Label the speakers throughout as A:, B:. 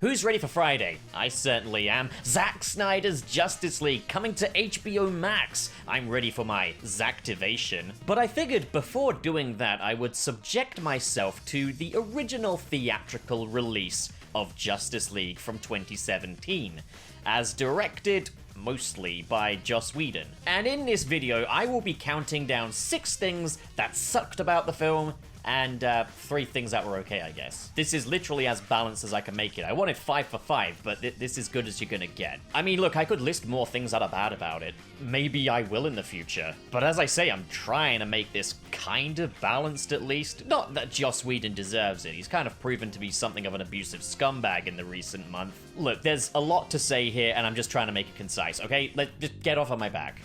A: Who's ready for Friday? I certainly am. Zack Snyder's Justice League coming to HBO Max. I'm ready for my Zacktivation. But I figured before doing that, I would subject myself to the original theatrical release of Justice League from 2017, as directed mostly by Joss Whedon. And in this video, I will be counting down 6 things that sucked about the film, and 3 things that were okay, I guess. This is literally as balanced as I can make it. I wanted 5 for 5, but this is good as you're gonna get. I mean, look, I could list more things that are bad about it. Maybe I will in the future. But as I say, I'm trying to make this kind of balanced at least. Not that Joss Whedon deserves it. He's kind of proven to be something of an abusive scumbag in the recent month. Look, there's a lot to say here, and I'm just trying to make it concise, okay? Let's just get off on my back.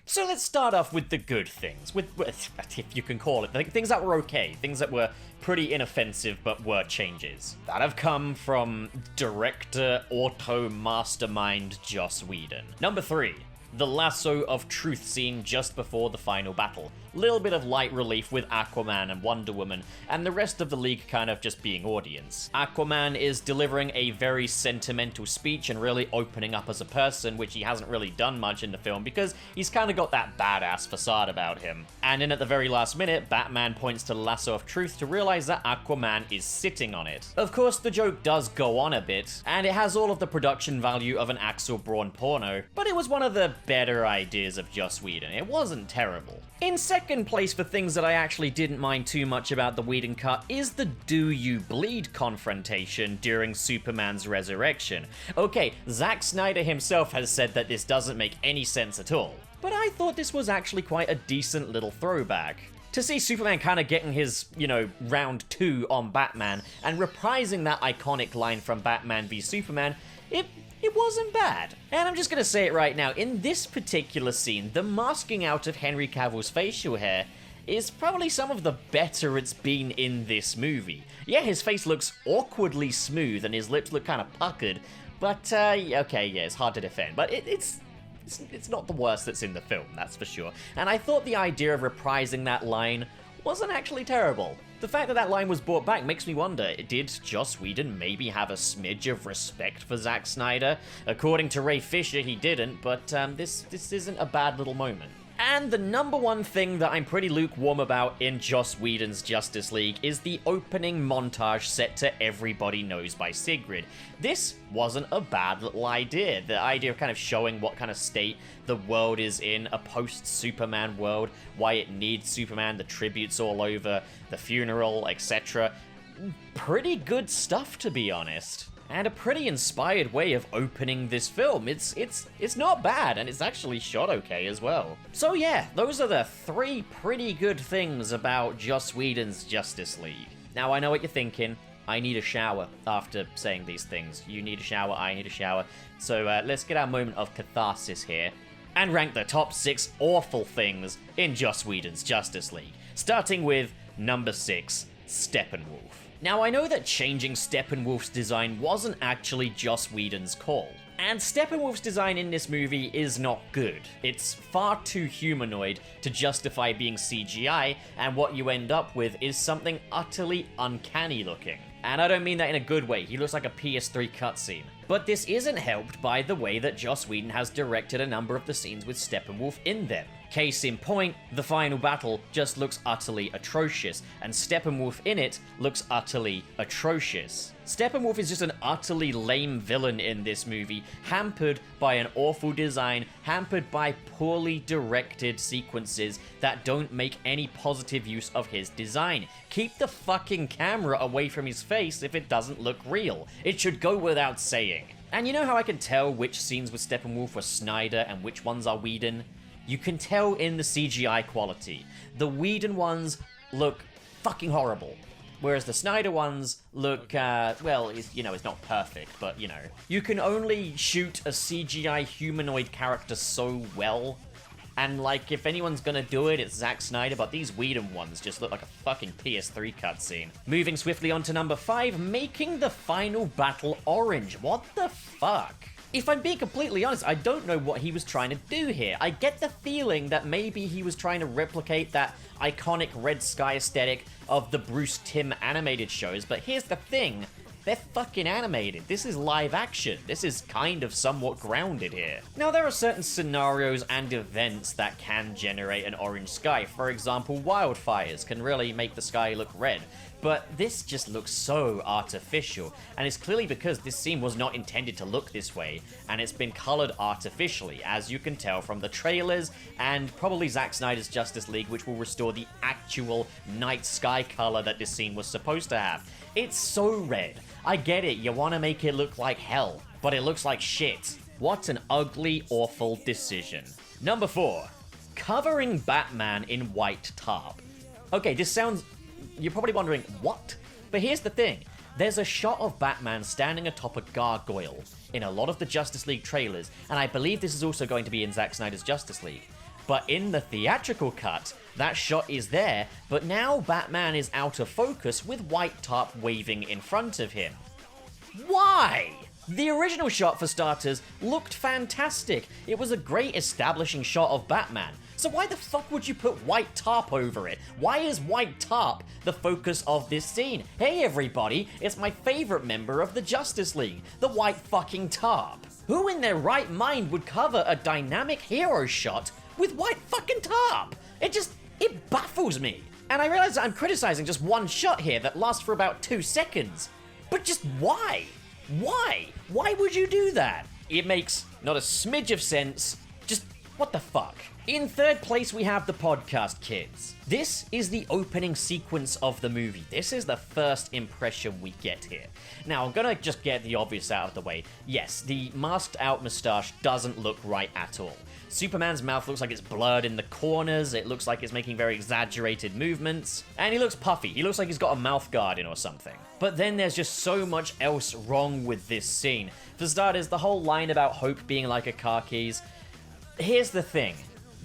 A: So let's start off with the good things, with if you can call it, the things that were okay, things that were pretty inoffensive but were changes that have come from director, auto mastermind Joss Whedon. Number 3. The Lasso of Truth scene just before the final battle. Little bit of light relief with Aquaman and Wonder Woman, and the rest of the league kind of just being audience. Aquaman is delivering a very sentimental speech and really opening up as a person, which he hasn't really done much in the film because he's kind of got that badass facade about him. And then at the very last minute, Batman points to the Lasso of Truth to realize that Aquaman is sitting on it. Of course, the joke does go on a bit, and it has all of the production value of an Axel Braun porno, but it was one of the better ideas of Joss Whedon. It wasn't terrible. In second place for things that I actually didn't mind too much about the Whedon cut is the "Do You Bleed" confrontation during Superman's resurrection. Okay, Zack Snyder himself has said that this doesn't make any sense at all, but I thought this was actually quite a decent little throwback. To see Superman kind of getting his, round 2 on Batman and reprising that iconic line from Batman v Superman, it wasn't bad. And I'm just gonna say it right now, in this particular scene, the masking out of Henry Cavill's facial hair is probably some of the better it's been in this movie. Yeah, his face looks awkwardly smooth and his lips look kind of puckered, but okay, yeah, it's hard to defend, but it's not the worst that's in the film, that's for sure. And I thought the idea of reprising that line wasn't actually terrible. The fact that that line was brought back makes me wonder, did Joss Whedon maybe have a smidge of respect for Zack Snyder? According to Ray Fisher, he didn't, but this isn't a bad little moment. And the number one thing that I'm pretty lukewarm about in Joss Whedon's Justice League is the opening montage set to Everybody Knows by Sigrid. This wasn't a bad little idea. The idea of kind of showing what kind of state the world is in, a post-Superman world, why it needs Superman, the tributes all over, the funeral, etc. Pretty good stuff, to be honest. And a pretty inspired way of opening this film. It's not bad, and it's actually shot okay as well. So yeah, those are the 3 pretty good things about Joss Whedon's Justice League. Now I know what you're thinking. I need a shower after saying these things. You need a shower, I need a shower. So let's get our moment of catharsis here and rank the top 6 awful things in Joss Whedon's Justice League. Starting with number 6, Steppenwolf. Now, I know that changing Steppenwolf's design wasn't actually Joss Whedon's call, and Steppenwolf's design in this movie is not good. It's far too humanoid to justify being CGI, and what you end up with is something utterly uncanny looking. And I don't mean that in a good way, he looks like a PS3 cutscene. But this isn't helped by the way that Joss Whedon has directed a number of the scenes with Steppenwolf in them. Case in point, the final battle just looks utterly atrocious, and Steppenwolf in it looks utterly atrocious. Steppenwolf is just an utterly lame villain in this movie, hampered by an awful design, hampered by poorly directed sequences that don't make any positive use of his design. Keep the fucking camera away from his face if it doesn't look real. It should go without saying. And you know how I can tell which scenes with Steppenwolf were Snyder and which ones are Whedon? You can tell in the CGI quality. The Whedon ones look fucking horrible, whereas the Snyder ones look, well, it's not perfect, but, You can only shoot a CGI humanoid character so well, and, if anyone's gonna do it, it's Zack Snyder, but these Whedon ones just look like a fucking PS3 cutscene. Moving swiftly on to number 5, making the final battle orange. What the fuck? if I'm being completely honest, I don't know what he was trying to do here. I get the feeling that maybe he was trying to replicate that iconic red sky aesthetic of the Bruce Timm animated shows, but here's the thing. They're fucking animated. This is live action. This is kind of somewhat grounded here. Now, there are certain scenarios and events that can generate an orange sky. For example, wildfires can really make the sky look red. But this just looks so artificial, and it's clearly because this scene was not intended to look this way, and it's been colored artificially, as you can tell from the trailers, and probably Zack Snyder's Justice League, which will restore the actual night sky color that this scene was supposed to have. It's so red. I get it, you want to make it look like hell, but it looks like shit. What an ugly, awful decision. Number 4. Covering Batman in white tarp. Okay, this sounds... You're probably wondering, what? But here's the thing. There's a shot of Batman standing atop a gargoyle in a lot of the Justice League trailers, and I believe this is also going to be in Zack Snyder's Justice League. But in the theatrical cut, that shot is there, but now Batman is out of focus with white tarp waving in front of him. Why? The original shot, for starters, looked fantastic. It was a great establishing shot of Batman. So why the fuck would you put white tarp over it? Why is white tarp the focus of this scene? Hey everybody, it's my favorite member of the Justice League, the white fucking tarp. Who in their right mind would cover a dynamic hero shot with white fucking tarp? It baffles me. And I realize that I'm criticizing just one shot here that lasts for about 2 seconds. But just why? Why? Why would you do that? It makes not a smidge of sense. Just, what the fuck? In third place, we have the podcast kids. This is the opening sequence of the movie. This is the first impression we get here. Now, I'm gonna just get the obvious out of the way. Yes, the masked out mustache doesn't look right at all. Superman's mouth looks like it's blurred in the corners, it looks like it's making very exaggerated movements, and he looks puffy. He looks like he's got a mouth guard in or something. But then there's just so much else wrong with this scene. For starters, the whole line about Hope being like a car keys. Here's the thing.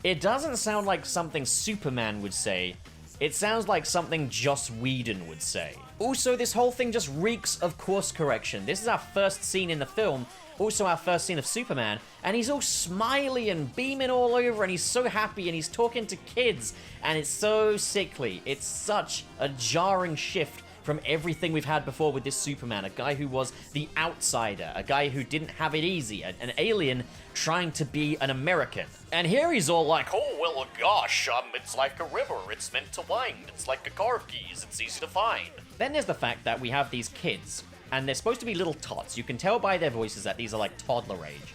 A: It doesn't sound like something Superman would say. It sounds like something Joss Whedon would say. Also, this whole thing just reeks of course correction. This is our first scene in the film, also our first scene of Superman, and he's all smiley and beaming all over, and he's so happy, and he's talking to kids, and it's so sickly. It's such a jarring shift from everything we've had before with this Superman, a guy who was the outsider, a guy who didn't have it easy, an alien trying to be an American. And here he's all like, oh, well, gosh, it's like a river, it's meant to wind, it's like a car keys, it's easy to find. Then there's the fact that we have these kids, and they're supposed to be little tots. You can tell by their voices that these are like toddler age.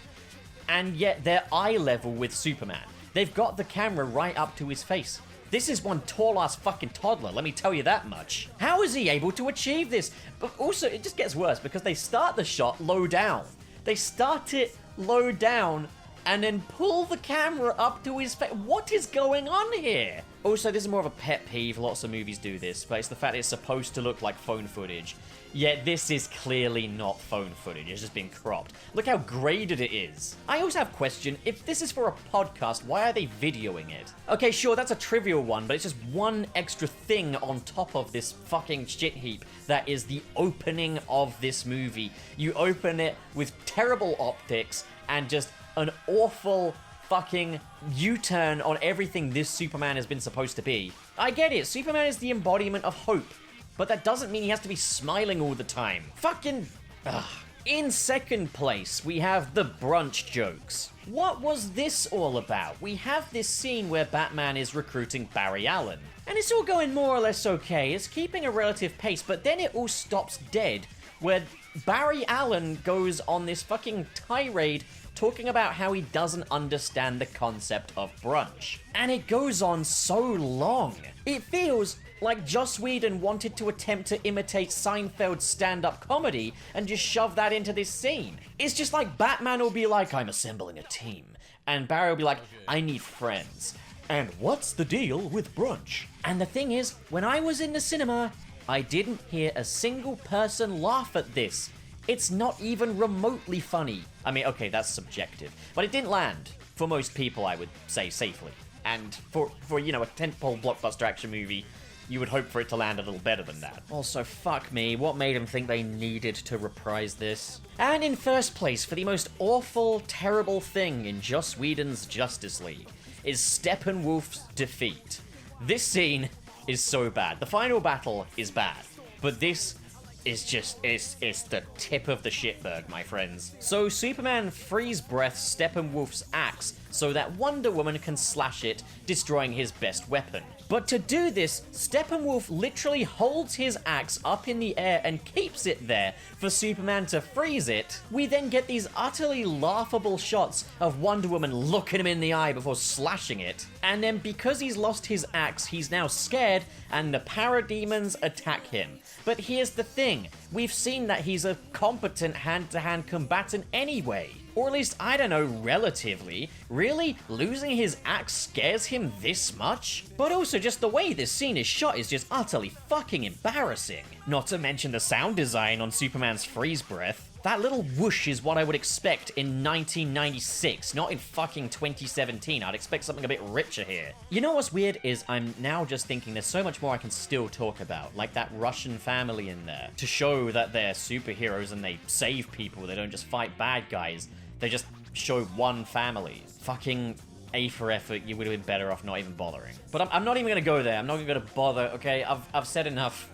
A: And yet they're eye level with Superman. They've got the camera right up to his face. This is one tall-ass fucking toddler, let me tell you that much. How is he able to achieve this? But also, it just gets worse because they start the shot low down. They start it low down and then pull the camera up to his face. What is going on here? Also, this is more of a pet peeve. Lots of movies do this, but it's the fact it's supposed to look like phone footage. Yet this is clearly not phone footage. It's just been cropped. Look how graded it is. I also have a question. If this is for a podcast, why are they videoing it? Okay, sure, that's a trivial one, but it's just one extra thing on top of this fucking shit heap that is the opening of this movie. You open it with terrible optics and just an awful fucking U-turn on everything this Superman has been supposed to be. I get it, Superman is the embodiment of hope, but that doesn't mean he has to be smiling all the time. Fucking... ugh. In second place, we have the brunch jokes. What was this all about? We have this scene where Batman is recruiting Barry Allen, and it's all going more or less okay. It's keeping a relative pace, but then it all stops dead, where Barry Allen goes on this fucking tirade talking about how he doesn't understand the concept of brunch. And it goes on so long. It feels like Joss Whedon wanted to attempt to imitate Seinfeld's stand-up comedy and just shove that into this scene. It's just like Batman will be like, I'm assembling a team. And Barry will be like, I need friends. And what's the deal with brunch? And the thing is, when I was in the cinema, I didn't hear a single person laugh at this. It's not even remotely funny. I mean, okay, that's subjective. But it didn't land, for most people, I would say, safely. And for you know, a tentpole blockbuster action movie, you would hope for it to land a little better than that. Also, fuck me, what made them think they needed to reprise this? And in first place, for the most awful, terrible thing in Joss Whedon's Justice League, is Steppenwolf's defeat. This scene is so bad. The final battle is bad, but this is just, it's the tip of the shitberg, my friends. So Superman freeze breaths Steppenwolf's axe so that Wonder Woman can slash it, destroying his best weapon. But to do this, Steppenwolf literally holds his axe up in the air and keeps it there for Superman to freeze it. We then get these utterly laughable shots of Wonder Woman looking him in the eye before slashing it. And then because he's lost his axe, he's now scared and the Parademons attack him. But here's the thing, we've seen that he's a competent hand-to-hand combatant anyway. Or at least, I don't know, relatively. Really? Losing his axe scares him this much? But also, just the way this scene is shot is just utterly fucking embarrassing. Not to mention the sound design on Superman's freeze breath. That little whoosh is what I would expect in 1996, not in fucking 2017. I'd expect something a bit richer here. You know what's weird is I'm now just thinking there's so much more I can still talk about, like that Russian family in there, to show that they're superheroes and they save people, they don't just fight bad guys. They just show one family. Fucking A for effort, you would have been better off not even bothering. But I'm not even gonna go there. I'm not even gonna bother, okay? I've said enough.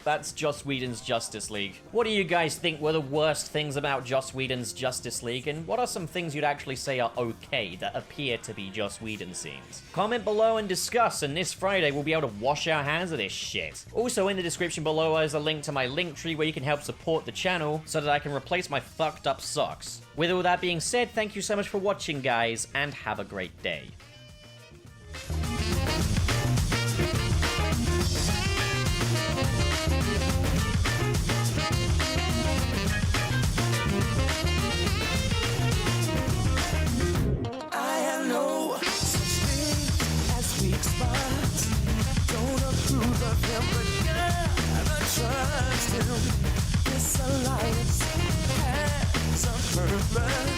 A: That's Joss Whedon's Justice League. What do you guys think were the worst things about Joss Whedon's Justice League? And what are some things you'd actually say are okay that appear to be Joss Whedon scenes? Comment below and discuss, and this Friday we'll be able to wash our hands of this shit. Also in the description below is a link to my Linktree where you can help support the channel so that I can replace my fucked up socks. With all that being said, thank you so much for watching, guys, and have a great day.
B: Trust him. This alliance has a purpose.